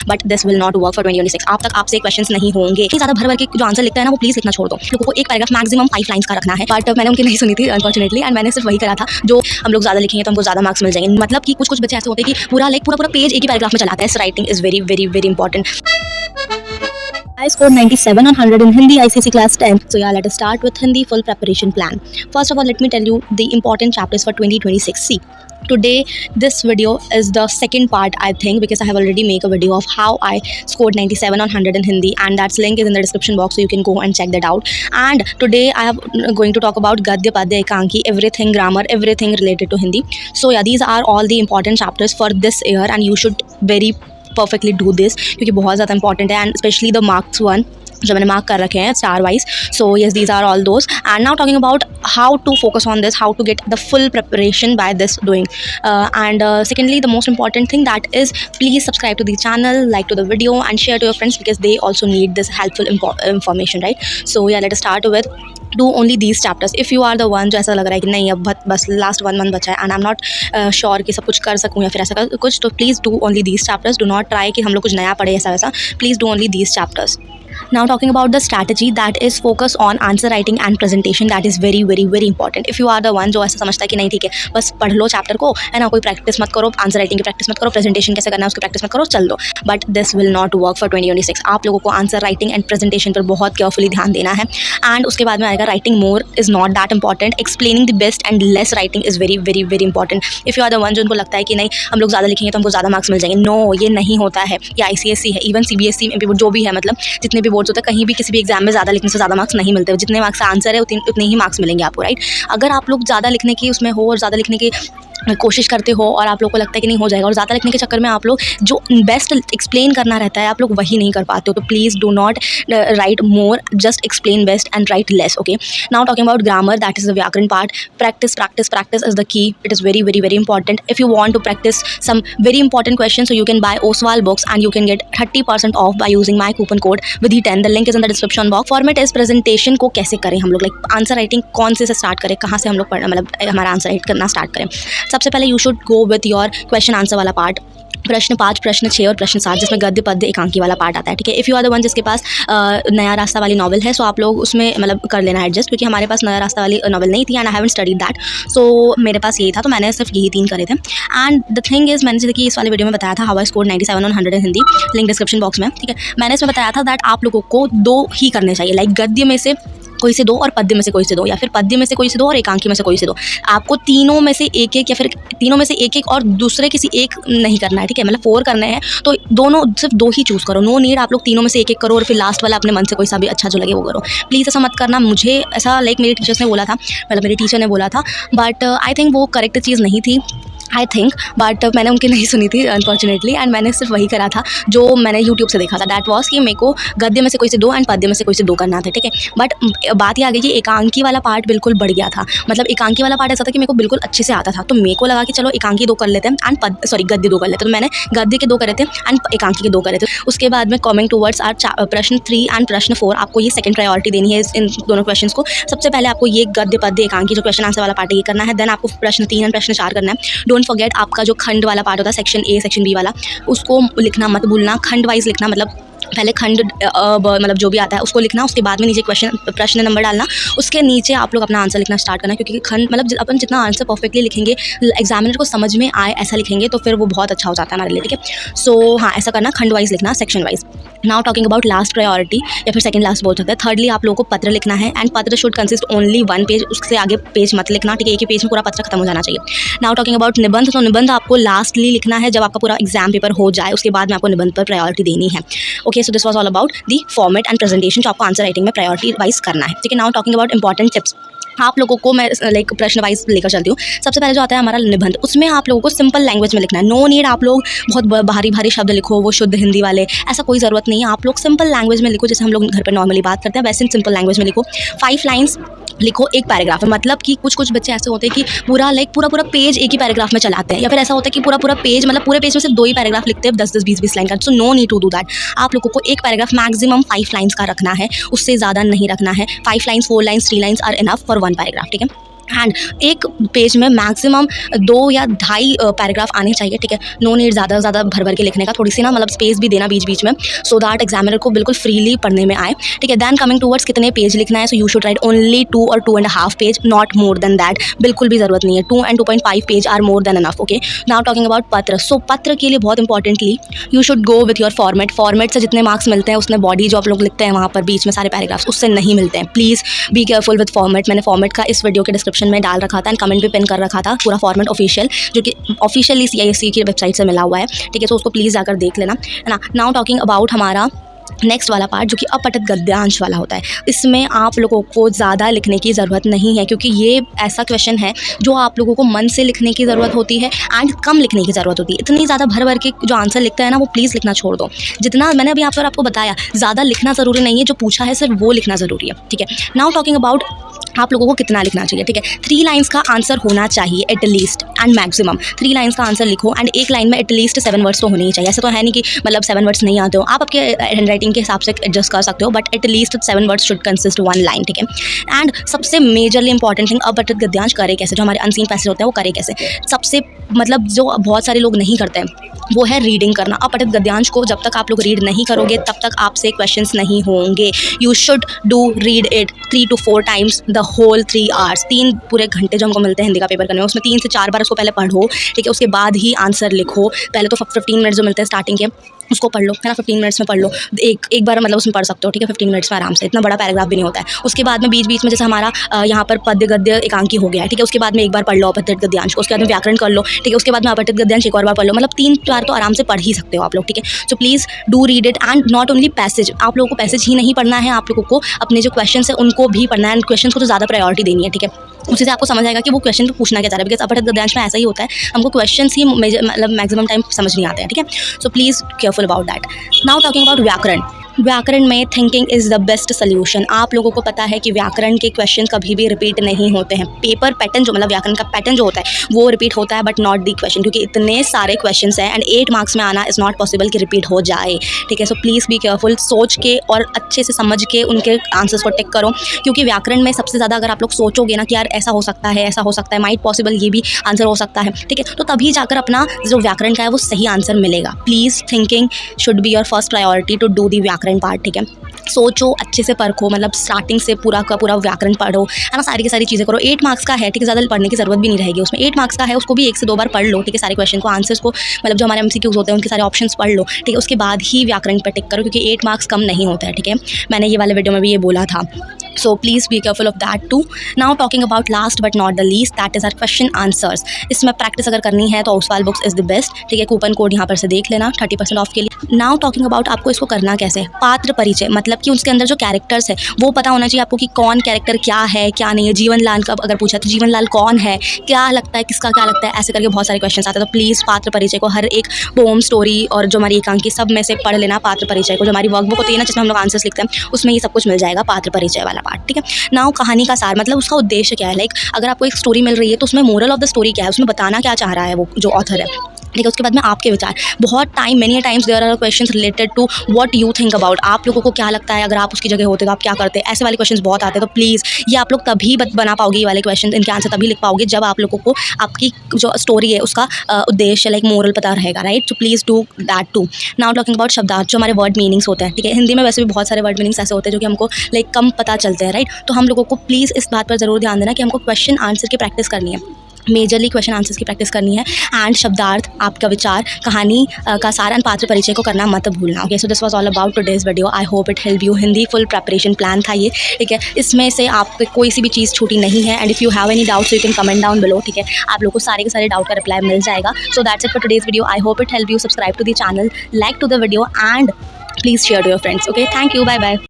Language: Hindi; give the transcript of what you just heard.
But this will not work for 2026। आप तक आपसे क्वेश्चंस नहीं होंगे। ज़्यादा भर भर के जो आंसर लिखता है ना वो प्लीज़ लिखना छोड़ दो। लोगों को एक पैराग्राफ मैक्सिमम 5 लाइन्स का रखना है। बट मैंने उनकी नहीं सुनी थी अनफॉर्चुनेटली, एंड मैंने सिर्फ वही करा था जो हम लोग ज़्यादा लिखेंगे तो हमको ज़्यादा मार्क्स मिल जाएंगे। मतलब कि कुछ बच्चे ऐसे होते हैं कि पूरा पेज एक ही पैराग्राफ में चलाते हैं। Writing is very very very important. I scored 97 on 100 in Hindi ICC class 10. So yeah, let us start with Hindi full preparation plan. First of all, let me tell you the important chapters for 2026. See, today this video is the second part, I think, because I have already made a video of how I scored 97 on 100 in Hindi, and that link is in the description box, so you can go and check that out. And today I am going to talk about Gadya, Padya, Ekanki, everything grammar, everything related to Hindi. So yeah, these are all the important chapters for this year, and you should very perfectly do this क्योंकि बहुत ज़्यादा इंपॉर्टेंट है, and specially the marks one जो मैंने मार्क कर रखे हैं star wise. So yes, these are all those. And now talking about how to focus on this, how to get the full preparation by this doing. And secondly, the most important thing that is please subscribe to the channel, like to the video and share to your friends because they also need this helpful information, right? So yeah, let us start with do only these chapters. If you are the one जो ऐसा लग रहा है कि नहीं अब बस लास्ट 1 month बचा है and I am not sure कि सब कुछ कर सकूँ या फिर ऐसा कुछ, तो please do only these chapters. Do not try कि हम लोग कुछ नया पढ़े ऐसा वैसा. Please do only these chapters. Now talking about the strategy, that is focus on answer writing and presentation. That is very very very important. If you are the one जो ऐसा समझता है कि नहीं ठीक है बस पढ़ लो चैप्टर को है ना, कोई प्रैक्टिस मत करो, आंसर राइटिंग की प्रैक्टिस मत करो, प्रेजेंटेशन कैसे करना है उसकी प्रैक्टिस मत करो, चल दो. But this will not work for 2026. आप लोगों को आंसर राइटिंग एंड प्रेजेंटेशन पर बहुत केयरफुली ध्यान देना है. एंड उसके बाद में आएगा writing more is not that important. Explaining the best and less writing is very very very important. If you are the one जो उनको लगता है कि नहीं हम लोग ज़्यादा लिखेंगे तो हमको ज़्यादा मार्क्स मिल जाएंगे, नो, ये नहीं होता है. ये ICSE है, इवन CBSE MP बोर्ड जो भी है, मतलब जितने भी बोर्ड्स होते हैं, कहीं भी किसी भी एग्जाम में ज़्यादा लिखने से ज़्यादा मार्क्स नहीं मिलते. जितने मार्क्स का आंसर है उतने ही मार्क्स मिलेंगे आपको, राइट? अगर आप लोग ज़्यादा लिखने की उसमें हो और ज़्यादा लिखने की कोशिश करते हो और आप लोग को लगता है कि नहीं हो जाएगा और ज़्यादा लिखने के चक्कर में आप लोग जो बेस्ट एक्सप्लेन करना रहता है आप लोग वही नहीं कर पाते हो, तो please do not write more, just explain best and write less. Okay, now talking about grammar, that is the व्याकरण part. Practice practice practice is the key. It is very very very important. If you want to practice some very important question, so you can buy Oswal books and you can get 30% off by using my coupon code WIDHI10. The link is in the description box. Format इस प्रेजेंटेशन को कैसे करें हम लोग, लाइक आंसर राइटिंग कौन से स्टार्ट करें, कहाँ से हम लोग पढ़ना, मतलब हमारा आंसर राइट करना स्टार्ट करें. सबसे पहले you should go with your question answer वाला पार्ट. प्रश्न 5, प्रश्न 6 और प्रश्न 7 जिसमें गद्य पद्य एकांकी वाला पार्ट आता है, ठीक है. If you are the one जिसके पास नया रास्ता वाली नॉवल है, सो आप लोग उसमें मतलब कर लेना एडजस्ट, क्योंकि हमारे पास नया रास्ता वाली नॉवल नहीं थी and I haven't studied that. So मेरे पास यही था, तो मैंने सिर्फ यही 3 करे थे. एंड द थिंग इज़, मैंने जैसे कि इस वाले वीडियो में बताया था how I scored 97 on 100 in Hindi, link description box में, ठीक है. मैंने इसमें बताया था दैट आप लोगों को 2 ही करने चाहिए, लाइक गद्य में से कोई से 2 और पद्य में से कोई से 2, या फिर पद्य में से कोई से 2 और एकांकी में से कोई से 2. आपको तीनों में से एक एक या फिर तीनों में से एक एक और दूसरे किसी एक नहीं करना है, ठीक है. मतलब 4 करने हैं तो दोनों सिर्फ 2 ही चूज़ करो. नो नीड आप लोग तीनों में से एक एक करो और फिर लास्ट वाला अपने मन से कोई सा भी अच्छा जो लगे वो करो. प्लीज़ ऐसा मत करना. मुझे ऐसा लाइक मेरे टीचर्स ने बोला था, मतलब मेरे टीचर ने बोला था, बट आई थिंक वो करेक्ट चीज़ नहीं थी, आई थिंक, बट मैंने उनकी नहीं सुनी थी अनफॉर्चुनेटली, एंड मैंने सिर्फ वही करा था जो मैंने यूट्यूब से देखा था. दैट वॉज कि मेरे को गद्य में से कोई से 2 एंड पद्य में से कोई से 2 करना था, ठीक है. बट बात ये आ गई कि एकांकी वाला पार्ट बिल्कुल बढ़ गया था. मतलब एकांकी वाला पार्ट ऐसा था कि मेरे को बिल्कुल अच्छे से आता था, तो मेरे को लगा कि चलो एकांकी 2 कर लेते हैं एंड गद्य 2 कर लेते हैं. तो मैंने गद्य के 2 करे थे एंड एकांकी के 2 करे थे. उसके बाद में कमिंग टूवर्ड्स आर प्रश्न 3 एंड प्रश्न 4, आपको ये सेकंड प्रायोरिटी देनी है इन दोनों क्वेश्चन को. सबसे पहले आपको ये गद्य पद्य एकांकी जो क्वेश्चन आंसर वाला पार्ट ये करना है. देन आपको प्रश्न 3 एंड प्रश्न 4 करना है. डोंट फॉरगेट आपका जो खंड वाला पार्ट होता है, सेक्शन A सेक्शन B वाला, उसको लिखना मत भूलना. खंड वाइज लिखना, मतलब पहले खंड मतलब जो भी आता है उसको लिखना, उसके बाद में नीचे प्रश्न नंबर डालना, उसके नीचे आप लोग अपना आंसर लिखना स्टार्ट करना. क्योंकि खंड मतलब अपन जितना आंसर परफेक्टली लिखेंगे, एग्जामिनर को समझ में आए ऐसा लिखेंगे तो फिर वो बहुत अच्छा हो जाता है हमारे लिए, ठीक है. सो हाँ, ऐसा करना, खंड वाइज लिखना, section wise. Now talking about last priority या फिर सेकंड लास्ट बोल सकते हैं. थर्डली आप लोगों को पत्र लिखना है एंड पत्र शुड कंसिस्ट ओनली 1 पेज, उससे आगे पेज मत लिखना, ठीक है. एक ही पेज में पूरा पत्र खत्म हो जाना चाहिए. नाउ टॉकिंग अबाउट निबंध, तो निबंध आपको लास्टली लिखना है जब आपका पूरा एग्जाम पेपर हो जाए, उसके बाद में आपको निबंध पर प्रायोरिटी देनी है. Okay, so this was all about the format and presentation जो आपको आंसर राइटिंग में प्रायोरिटी वाइज करना है, ठीक है. Now talking about important tips, आप लोगों को मैं लाइक प्रश्न वाइज लेकर चलती हूँ. सबसे पहले जो आता है हमारा निबंध, उसमें आप लोगों को सिंपल लैंग्वेज में लिखना है. नो नीड आप लोग बहुत भारी भारी शब्द लिखो, वो शुद्ध हिंदी वाले, ऐसा कोई ज़रूरत नहीं है. आप लोग सिंपल लैंग्वेज में लिखो, जैसे हम लोग घर पर नॉर्मली बात करते हैं वैसे सिंपल लैंग्वेज में लिखो. 5 लाइन्स लिखो एक पैराग्राफ में. मतलब कि कुछ बच्चे ऐसे होते हैं कि पूरा पेज एक ही पैराग्राफ में चलाते हैं, या फिर ऐसा होता है कि पूरा पेज मतलब पूरे पेज में सिर्फ 2 ही पैराग्राफ लिखते हैं 10-10 20-20 लाइन का. So no need to do that. आप लोगों को एक पैराग्राफ मैक्सिमम 5 लाइन्स का रखना है, उससे ज़्यादा नहीं रखना है. 5 lines 4 lines 3 lines are enough for 1 paragraph, ठीक है. एंड एक पेज में मैक्सिमम 2 या ढाई पैराग्राफ आने चाहिए, ठीक है। नो नीड ज़्यादा भर भर के लिखने का, थोड़ी सी ना मतलब स्पेस भी देना बीच बीच में, सो दैट एग्जामिनर को बिल्कुल फ्रीली पढ़ने में आए, ठीक है। दैन कमिंग टूवर्ड्स कितने पेज लिखना है, so you should write only 2 or 2.5 page, not more than that, बिल्कुल भी ज़रूरत नहीं है। 2 and 2.5 page are more than enough, okay. Now talking about पत्र, सो पत्र के लिए बहुत importantly you should go with your format से जितने मार्क्स मिलते हैं उसमें बॉडी जो आप लोग लिखते हैं वहाँ पर बीच में सारे पैराग्राफ्स उससे नहीं मिलते हैं। Please be careful with format. मैंने फॉर्मेट का इस वीडियो के डिस्क्रिप्शन में डाल रखा था, कमेंट भी पिन कर रखा था, पूरा फॉर्मेट ऑफिशियल, जो कि ऑफिशियली CISE की वेबसाइट से मिला हुआ है, ठीक है। तो उसको प्लीज़ जाकर देख लेना, है ना। नाउ टॉकिंग अबाउट हमारा नेक्स्ट वाला पार्ट जो कि अपठित गद्यांश वाला होता है, इसमें आप लोगों को ज़्यादा लिखने की ज़रूरत नहीं है, क्योंकि ये ऐसा क्वेश्चन है जो आप लोगों को मन से लिखने की ज़रूरत होती है एंड कम लिखने की ज़रूरत होती है। इतनी ज़्यादा भर के जो आंसर लिखता है ना, वो प्लीज़ लिखना छोड़ दो। जितना मैंने अभी यहाँ पर आपको बताया, ज़्यादा लिखना ज़रूरी नहीं है, जो पूछा है सिर्फ वो लिखना ज़रूरी है, ठीक है। नाउ टॉकिंग अबाउट आप लोगों को कितना लिखना चाहिए, ठीक है। 3 लाइन्स का आंसर होना चाहिए एटलीस्ट एंड मैक्सिमम 3 लाइन्स का आंसर लिखो, एंड एक लाइन में एटलीस्ट 7 वर्ड्स तो होने ही चाहिए। ऐसा तो है नहीं कि मतलब 7 वर्ड्स नहीं आते हो, आप आपके हैंड राइटिंग के हिसाब से एडजस्ट कर सकते हो, but at least 7 words should consist 1 line, ठीक है। एंड सबसे मेजरली इंपॉर्टेंट थिंग, अपठित गद्यांश करे कैसे, जो हमारे अनसीन पैसेज होते हैं वो करे कैसे। सबसे मतलब जो बहुत सारे लोग नहीं करते हैं वो है रीडिंग करना। अपठित गद्यांश को जब तक आप लोग रीड नहीं करोगे तब तक आपसे क्वेश्चंस नहीं होंगे। You should do read it 3 to 4 times the whole 3 hours. 3 पूरे घंटे जो हमको मिलते हैं हिंदी का पेपर करने में, उसमें 3 से 4 बार उसको पहले पढ़ो, ठीक है। उसके बाद ही आंसर लिखो। पहले तो 15 मिनट जो मिलते हैं स्टार्टिंग के उसको पढ़ लो, है ना। 15 मिनट्स में पढ़ लो, एक बार मतलब उसमें पढ़ सकते हो, ठीक है। 15 मिनट्स में आराम से, इतना बड़ा पैराग्राफ भी नहीं होता है। उसके बाद में बीच बीच में जैसे हमारा यहाँ पर पद्य गद्य एकांकी हो गया है, ठीक है। उसके बाद में एक बार पढ़ लो अपठित गद्यांश को, उसके बाद में व्याकरण कर लो, ठीक है। उसके बाद में अपठित गद्यांश एक और बार पढ़ लो, मतलब 3 बार तो आराम से पढ़ ही सकते हो आप लोग, ठीक है। So please do read it, and not only passage, आप लोगों को पैसेज ही नहीं पढ़ना है, आप लोगों को अपने जो क्वेश्चन है उनको भी पढ़ना है, एंड क्वेश्चन को तो ज़्यादा प्रायोरिटी देनी है, ठीक है। उसी से आपको समझ आएगा कि वो क्वेश्चन तो पूछना क्या चाह रहा है, बिकॉज अपठित गद्यांश में ऐसा ही होता है, हमको क्वेश्चंस ही मतलब मैक्सिमम टाइम समझ नहीं आते हैं, ठीक है। So please careful about that. Now talking about व्याकरण, व्याकरण में thinking is the best solution. आप लोगों को पता है कि व्याकरण के क्वेश्चन कभी भी रिपीट नहीं होते हैं। पेपर पैटर्न जो मतलब व्याकरण का पैटर्न जो होता है वो रिपीट होता है, बट नॉट दी क्वेश्चन, क्योंकि इतने सारे क्वेश्चंस हैं एंड 8 मार्क्स में आना इज़ नॉट पॉसिबल कि रिपीट हो जाए, ठीक है। सो प्लीज़ बी केयरफुल, सोच के और अच्छे से समझ के उनके आंसर्स को टिक करो, क्योंकि व्याकरण में सबसे ज़्यादा अगर आप लोग सोचोगे ना कि यार ऐसा हो सकता है, ऐसा हो सकता है, माइट पॉसिबल ये भी आंसर हो सकता है, ठीक है, तो तभी जाकर अपना जो व्याकरण का है वो सही आंसर मिलेगा। Please thinking should be your first priority to do the व्याकरण पार्ट, ठीक है। सोचो, अच्छे से परखो, मतलब स्टार्टिंग से पूरा का पूरा व्याकरण पढ़ो, है ना। सारी की सारी चीज़ें करो। 8 मार्क्स का है, ठीक है, ज़्यादा पढ़ने की ज़रूरत भी नहीं रहेगी उसमें। 8 मार्क्स का है, उसको भी 1 से 2 बार पढ़ लो, ठीक है। सारे क्वेश्चन को, आंसर्स को, मतलब जो हमारे MCQs होते हैं उनके सारे ऑप्शंस पढ़ लो, ठीक है। उसके बाद ही व्याकरण पर टिक करो, क्योंकि 8 मार्क्स कम नहीं होता है, ठीक है। मैंने ये वाले वीडियो में भी ये बोला था। So please be careful of that too. Now talking about last but not the least, that is our question answers. इसमें प्रैक्टिस अगर करनी है तो Oswal books is the best, ठीक है। कूपन कोड यहाँ पर से देख लेना 30% ऑफ के लिए। नाउ टॉकिंग अबाउट आपको इसको करना कैसे, पात्र परिचय, मतलब कि उसके अंदर जो कैरेक्टर्स है वो पता होना चाहिए आपको कि कौन कैरेक्टर क्या है क्या नहीं है। जीवन लाल का अगर पूछा तो जीवन लाल कौन है, क्या लगता है, किसका क्या लगता है, ऐसे करके बहुत सारे क्वेश्चन आते हैं। तो प्लीज़ पात्र परिचय को हर एक पोम, स्टोरी और जो हमारी एकांकी सब में से पढ़ लेना पात्र परिचय को। जो हमारी वर्कबुक होती है ना जिसमें हम लोग आंसर्स लिखते हैं उसमें ये सब कुछ मिल जाएगा, पात्र परिचय वाला पार्ट, ठीक है। नाउ कहानी का सार, मतलब उसका उद्देश्य क्या है, लाइक अगर आपको एक स्टोरी मिल रही है तो उसमें मोरल ऑफ द स्टोरी क्या है, उसमें बताना क्या चाह रहा है वो जो ऑथर है, ठीक है। उसके बाद में आपके विचार, बहुत time many times there are questions related to what you think about, आप लोगों को क्या लगता है अगर आप उसकी जगह होते तो आप क्या करते, ऐसे वाले क्वेश्चंस बहुत आते हैं। तो प्लीज़ ये आप लोग तभी बना पाओगे, ये वाले क्वेश्चन, इनके आंसर तभी लिख पाओगे जब आप लोगों को आपकी जो स्टोरी है उसका उद्देश्य लाइक मोरल पता रहेगा, राइट। तो please do that too. Now talking about शब्दार्थ, जो हमारे वर्ड मीनिंग्स होते हैं, ठीक है। हिंदी में वैसे भी बहुत सारे वर्ड मीनिंग्स ऐसे होते हैं जो कि हमको लाइक कम पता चलते हैं, राइट। तो हम लोगों को प्लीज़ इस बात पर ज़रूर ध्यान देना कि हमको क्वेश्चन आंसर की प्रैक्टिस करनी है, मेजरली क्वेश्चन आंसर्स की प्रैक्टिस करनी है। एंड शब्दार्थ, आपका विचार, कहानी का सार एंड पात्र परिचय को करना मत भूलना, okay. So this was all about today's video. I hope it help you. Hindi full preparation plan था ये, ठीक है। इसमें से आपको कोई सी भी चीज़ छूटी नहीं है, and if you have any doubts you can comment down below, ठीक है। आप लोगों को सारे के सारे डाउट का रिप्लाई मिल जाएगा। So that's it for today's video. I hope it help you. Subscribe to the channel, like to the video and please share to your friends, okay. Thank you, bye bye.